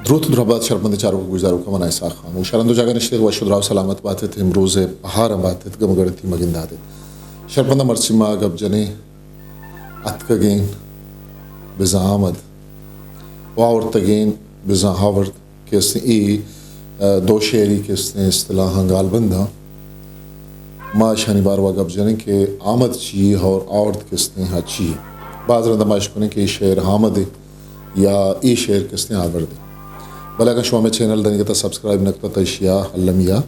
درود درآباد شرمنده چارو گزارو که من ایسا خاموش شرندو جاگه نشته و شدراو سلامت باتت امروز بهار باتت گمگرتی مگنداده شرمنده مرچی ما گب جنی اتکگین بزا آمد و آورتگین بزا هاورد که اسنی ای دو شعری که اسنی اصطلاح هنگال بنده ما شنیبار و گب جنی که آمد چی اور آورد که اسنی ها چی بعض رنده ماش کنی که ای شعر آمده یا ای شعر که اسنی آورده بھلے اگر شما میں چینل دیں گے تو سبسکرائب نکتا تا اشیا علمیا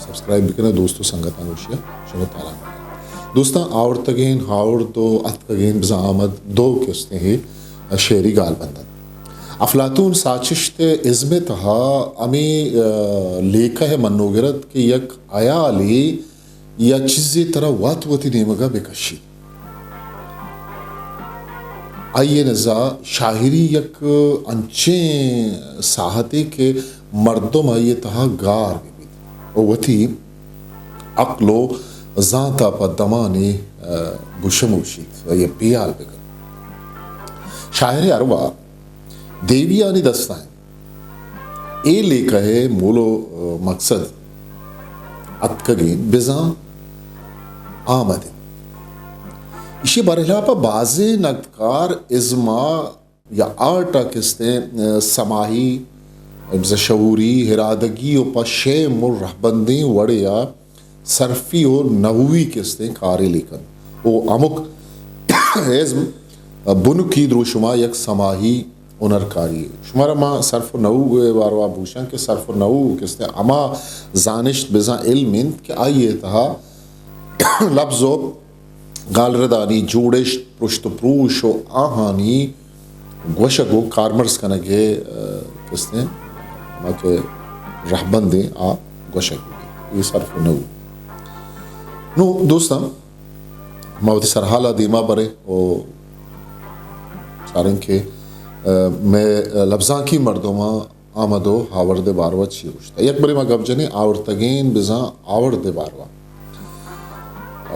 سبسکرائب بکنے دوستو سنگت آنوشیا شما تعالیٰ دوستان آورتگین ہاور دو اتکگین بزا آمد دو کستے ہی شعری گال بندن افلاطون ساچشت عظمتها امی لیکہ ہے منوگرت کہ یک آیالی یا چیزی طرح وات وتی نیمگا بکشی آئیے نزا شاعری یک انچیں ساہتے کے مردم آئیے تہا گار بھی وتی عقلو ذاتا پا دمانی گشموشید یہ پیال بگر شاعر اروا دیویانی دستائیں اے لے کہے مولو مقصد اتکگین بزاں آمد اسی برحلا پا بازی نقدکار ازما یا آرٹا کستے سماہی شعوری ہرادگی و پا شیم و رہبندیں وڑیا صرفی و نووی کستے کاری لیکن او امک ازم بنکی درو شما یک سماہی انرکاری ہے شمارا ما صرف و نوو واروا بوشن کہ صرف و نوو کستے اما زانشت بزا علم کہ آئیے تہا لفظو گالردانی جوڑش پرشت پروش و آہانی گوشگو کارمرز کنگے کستے ما کے رہبندیں آ گوشگو یہ صرف نو نو دوستا موتی سرحالہ دیما برے و چارن کے میں لفظاں کی مردمہ آمدو آورد باروا چی ہوشتا یک بری ما گب جنے آورتگین بزاں آورد باروا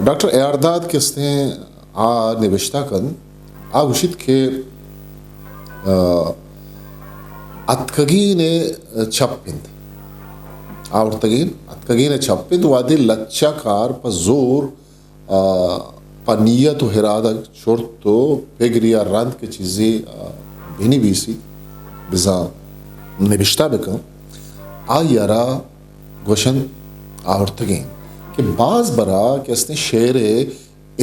ڈاکٹر ایارداد کستے ہیں نوشتہ کن گوشید کہ اتکگین چھپند اتکگین چھپند وادی لچا کار پا زور پا نیت و حرادہ شرطو پیگریا راند کے چیزیں بینی بیسی بزا نوشتہ بکن یارا گوشن آورتگین کہ بعض برا کہ اس نے شعر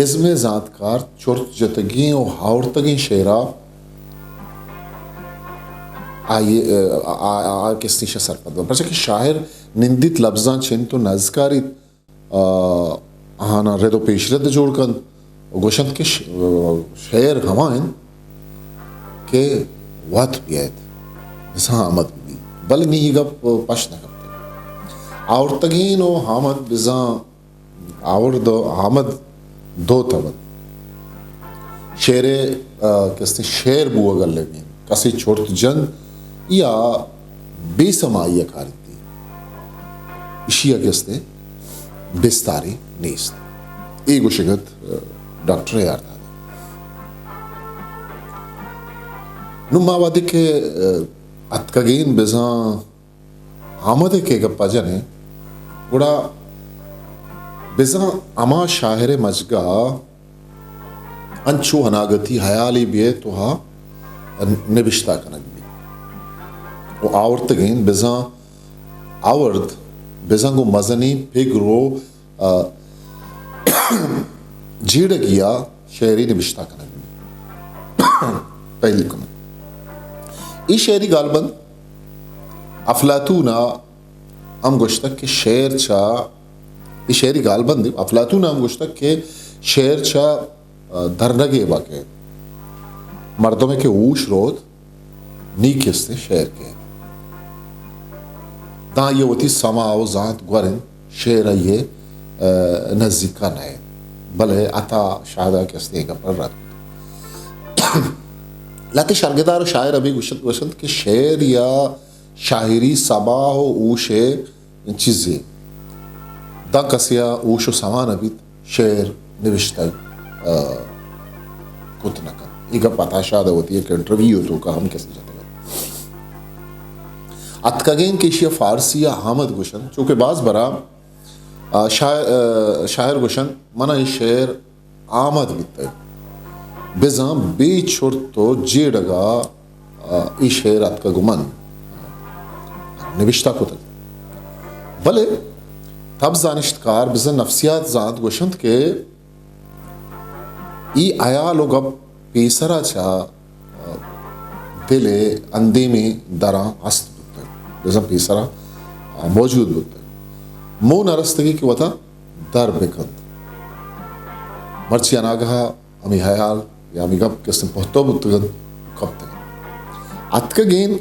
عزم ذاتکار چرت جتگیں و ہاورتگیں شعرہ کس نے شسر پد پرچہ کہ شاعر نندت لفظاں چھن تو نزکاری آہانا رد و پیشرد جوڑ کن گوشند کے شعر ہمائن کہ وات بیت اساں آمد بھی بل نہیں گا پش نہ کرتے آورتگین و حامد بزاں آورد و حامد دو تبد شعر کس نے شعر بو اگر لگیں کسی چھوٹ جن یا بے سمائی کارتی اشیا کس نے بستاری نیست ایگو شگت ڈاکٹر یارداد نو ماوادی کے اتکگین بزاں آمد کے گپا جنے گوڑا بزاں اما شاہر مجگا انچو ہناگتی حیالی بیے توہا نبشتہ کنک بھی وہ آورتگین بزاں آورد بزاں گو مزنی پگرو جیڑ گیا شعری نبشتہ کنک بھی پہلی کن ای شعری غالباً افلاطون ہم گوشتک کہ شعر چا یہ شعری غالباً دی افلاطون ہم گوشتک کہ شعر چا درنگے باقی مردوں میں کہ اوش رود نیک اس نے شعر کے دا یہ ہوتی سما و ذات گورن شعر یہ نزدیکا نئے بلے عطا شاہدہ کے اس نے کا پر رات لاتے شرگدار و شاعر ابھی گوشت کہ شعر یا شاعری سبا و اوش چیزیں دا کسیا اوش و سمان ابھی شعر نوشتہ کتنا کا ایک پتہ شادہ ہوتی ہے کہ انٹرویو تو کا ہم کیسے جاتے ہیں اتکگین کیشیا فارسی حامد گوشن چونکہ بعض برا شاعر گوشن منع شعر آمد بیتے بزام بے چھوڑ تو جیڑگا ای شعر اتکگو من نوشتہ کو تک بلے تب زانشتکار بزن نفسیات زاند گوشند کے ای آیا لوگ اب پیسرا چا دلے اندے میں دران است بودتا ہے بزن پیسرا موجود بودتا ہے مو نرستگی کی وطا در بکند مرچی اناگہا امی حیال یا امی گب کسن پہتو بودتا کب تک اتکگین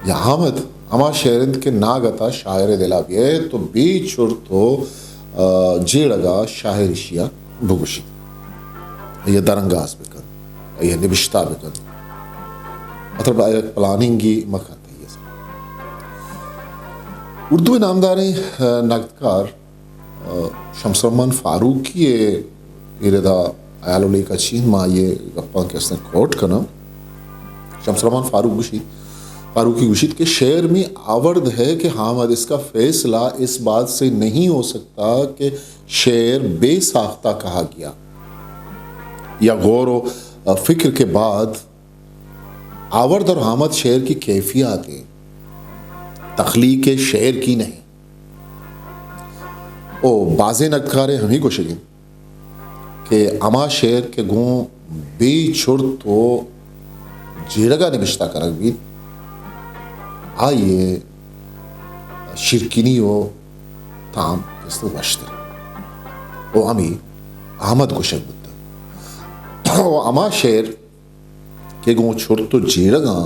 یا حامد اما شعرند کے ناگتا شاعر دلا بیئے تو بیچ اور تو جیڑگا شاعر شیا بگوشی یہ درنگاز بکن یہ نبشتہ بکن مطلب ایک پلاننگی مکھت ہے یہ سب اردو نامداری نقدکار شمس الرحمن فاروقی ایردا آیالو لے کا چین ماں یہ گپاں کے اس نے کوٹ کرنا شمس الرحمن فاروقی گوشید کے شعر میں آورد ہے کہ حامد اس کا فیصلہ اس بات سے نہیں ہو سکتا کہ شعر بے ساختہ کہا گیا یا غور و فکر کے بعد آورد اور حامد شعر کی کیفیات ہیں تخلیق شعر کی نہیں او بازے نقدکارے ہمیں کو شگین کہ اما شعر کے گوں بے چھڑ تو جیڑگا نبشتہ کرک بھی آئیے شرکینی و تام کس تو بشتر او امی احمد کو شک بودتا او اما شعر کے گوں چھوڑ تو جیڑگا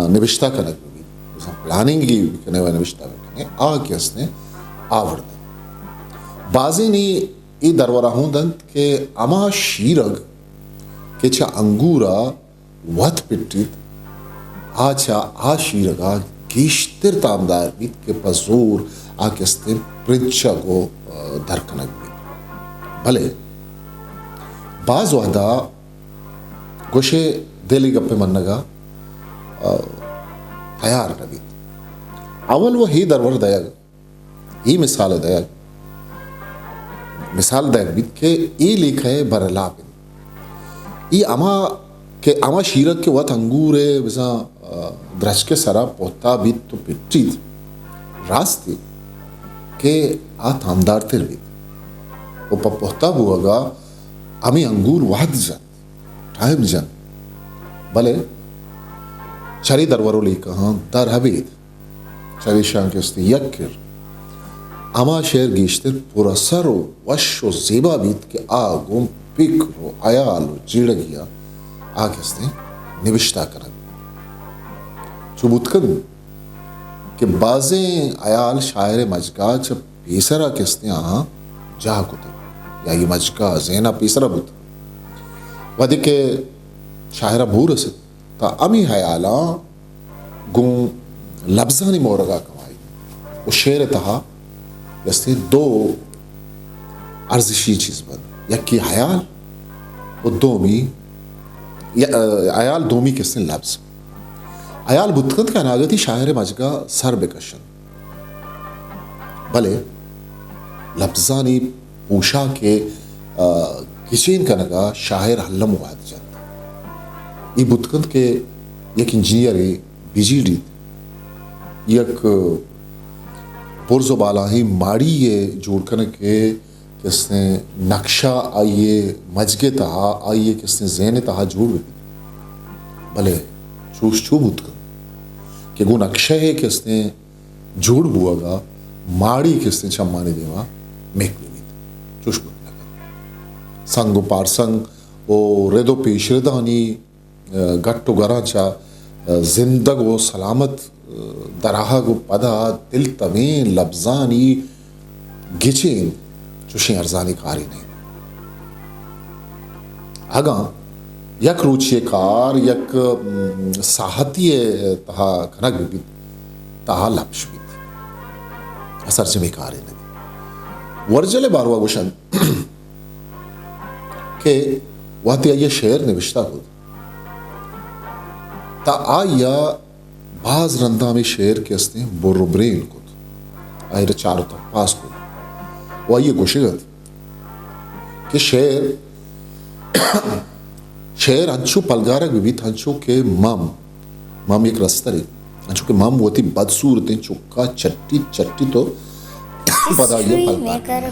نبشتہ کرک بھی پلاننگی کنے و نبشتہ کرنے آگے اس نے آورد بازی نی ای درورہ ہوں دند کہ اما شیرگ کہ چھا انگورا وط پٹید آچا آشیرگا گیشتر تامدار بیت کے پزور آکستے پرنچا کو درکنک بیت بھلے بعض وحدہ گوشے دلی گپے منگا تیار نبیت اول وہ ہی درور دیا گا ہی مثال دیا گا مثال دیا بیت کہ ای لکھا ہے برلا بین ای اما شیرک کے وقت انگورے بزا درش کے سرا پوتا بیت تو پٹید راستی کہ آت ہمدار تر بیت وہ پا پوتا بوا گا امی انگور وحد جن ٹائم جن بلے چری درورو لے کہاں در حبید چری شان کے استے یکر اما شعر گیشتر پورا سر و وش و زیبا بیت کہ آگوں پکر و آیال و جیڑ گیا آگے اس نے نوشتہ کرن چوبوت کن کہ بازیں آیال شاعر مجگا چھ پیسرا کس نے آہاں جا کتا یا یہ مجگا زینہ پیسرا بوتا ودی کہ شاعرہ بھور سے تا امی حیالا گون لفظانی مورگا کمائی وہ شعر تہا جستے دو ارزشی چیز بند یکی حیال وہ دومی آیال دومی کس نے لفظ آیال بدکند کا ناگتی شاعر مجگا سر بکشن بلے لفظانی پوشا کے کسین کا نگا شاعر حلم وحد جاتا یہ بدکند کے یک انجینئر بیجی ڈیت یک پرزو بالا ہی ماڑی یہ جوڑ کرنے کے کس نے نقشہ آئیے مجگے تہا آئیے کس نے ذہن تہا جوڑ بھی بھلے چوش چوب ات کر کہ گو نقشہ ہے کس نے جوڑ ہوا گا ماڑی کس نے چمانے دیوا میک بھی چوش بھول لگا سنگ و پارسنگ و ردو پیش ردانی گٹو گرا چا زندگ و سلامت دراہ گو پدا دل تمین لبزانی گچین چوشیں ارزانی کاری نہیں اگاں یک روچی کار یک ساحتی تہا کنک بھی تہا لپش بھی اثر جمی کاری نہیں ورجل باروا گوشن کہ واتی یہ شعر نوشتہ ہو تا آیا بعض رندہ میں شعر کے استے ہیں بروبرین کو آئر چارو تا پاس کو وہ آئیے گوشگت کہ شعر ہنچو پلگارک بھی ہنچو کہ مام ایک رستہ رہی ہنچو کہ مام وہ تھی بدصورت ہیں چکا چٹی تو پدا یہ پلگار